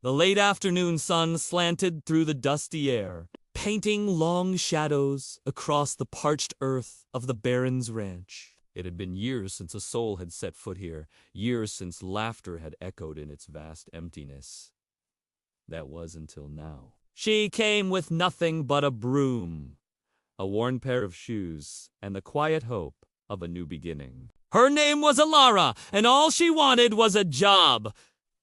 The late afternoon sun slanted through the dusty air, painting long shadows across the parched earth of the Baron's ranch. It had been years since a soul had set foot here, years since laughter had echoed in its vast emptiness. That was until now. She came with nothing but a broom, a worn pair of shoes, and the quiet hope of a new beginning. Her name was Alara, and all she wanted was a job.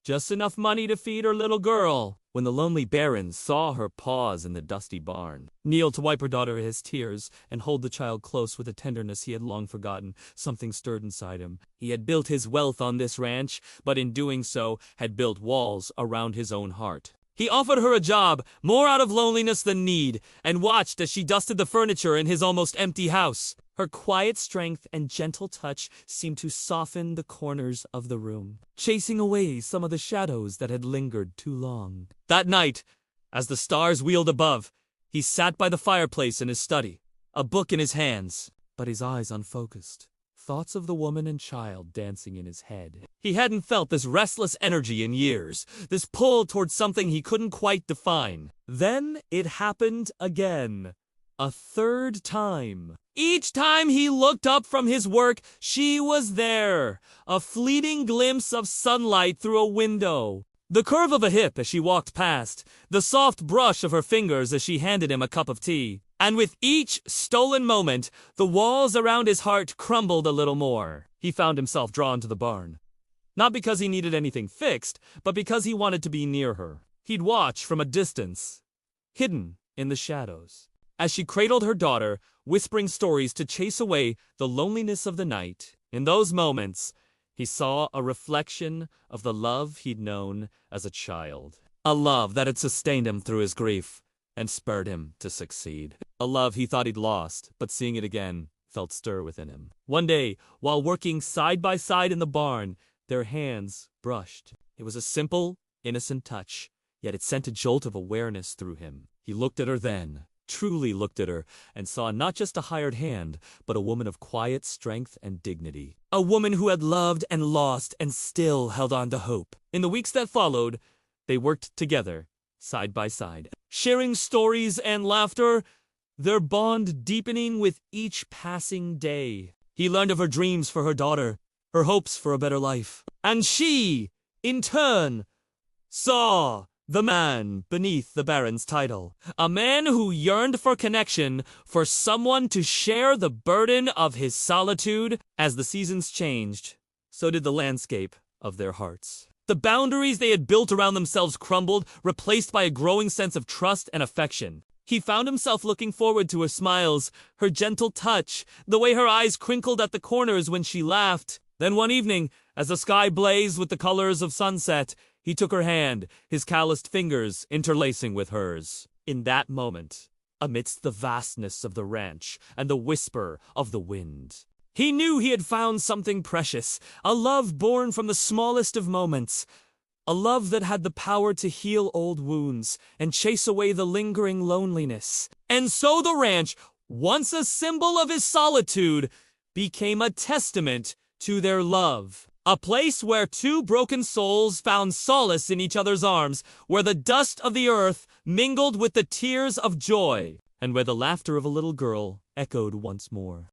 Just enough money to feed her little girl. When the lonely Baron saw her pause in the dusty barn, kneel to wipe her daughter his tears, and hold the child close with a tenderness he had long forgotten, something stirred inside him. He had built his wealth on this ranch, but in doing so had built walls around his own heart. He offered her a job, more out of loneliness than need, and watched as she dusted the furniture in his almost empty house. Her quiet strength and gentle touch seemed to soften the corners of the room, chasing away some of the shadows that had lingered too long. That night, as the stars wheeled above, he sat by the fireplace in his study, a book in his hands, but his eyes unfocused. Thoughts of the woman and child dancing in his head. He hadn't felt this restless energy in years, this pull towards something he couldn't quite define. Then it happened again. A third time. Each time he looked up from his work, she was there. A fleeting glimpse of sunlight through a window. The curve of a hip as she walked past. The soft brush of her fingers as she handed him a cup of tea. And with each stolen moment, the walls around his heart crumbled a little more. He found himself drawn to the barn. Not because he needed anything fixed, but because he wanted to be near her. He'd watch from a distance, hidden in the shadows, as she cradled her daughter, whispering stories to chase away the loneliness of the night. In those moments, he saw a reflection of the love he'd known as a child. A love that had sustained him through his grief and spurred him to succeed. A love he thought he'd lost, but seeing it again felt stir within him. One day, while working side by side in the barn, their hands brushed. It was a simple, innocent touch, yet it sent a jolt of awareness through him. He looked at her then, truly looked at her, and saw not just a hired hand, but a woman of quiet strength and dignity. A woman who had loved and lost and still held on to hope. In the weeks that followed, they worked together, side by side, sharing stories and laughter, their bond deepening with each passing day. He learned of her dreams for her daughter, her hopes for a better life. And she, in turn, saw the man beneath the Baron's title. A man who yearned for connection, for someone to share the burden of his solitude. As the seasons changed, so did the landscape of their hearts. The boundaries they had built around themselves crumbled, replaced by a growing sense of trust and affection. He found himself looking forward to her smiles, her gentle touch, the way her eyes crinkled at the corners when she laughed. Then one evening, as the sky blazed with the colors of sunset, he took her hand, his calloused fingers interlacing with hers. In that moment, amidst the vastness of the ranch and the whisper of the wind, he knew he had found something precious, a love born from the smallest of moments, a love that had the power to heal old wounds and chase away the lingering loneliness. And so the ranch, once a symbol of his solitude, became a testament to their love. A place where two broken souls found solace in each other's arms, where the dust of the earth mingled with the tears of joy, and where the laughter of a little girl echoed once more.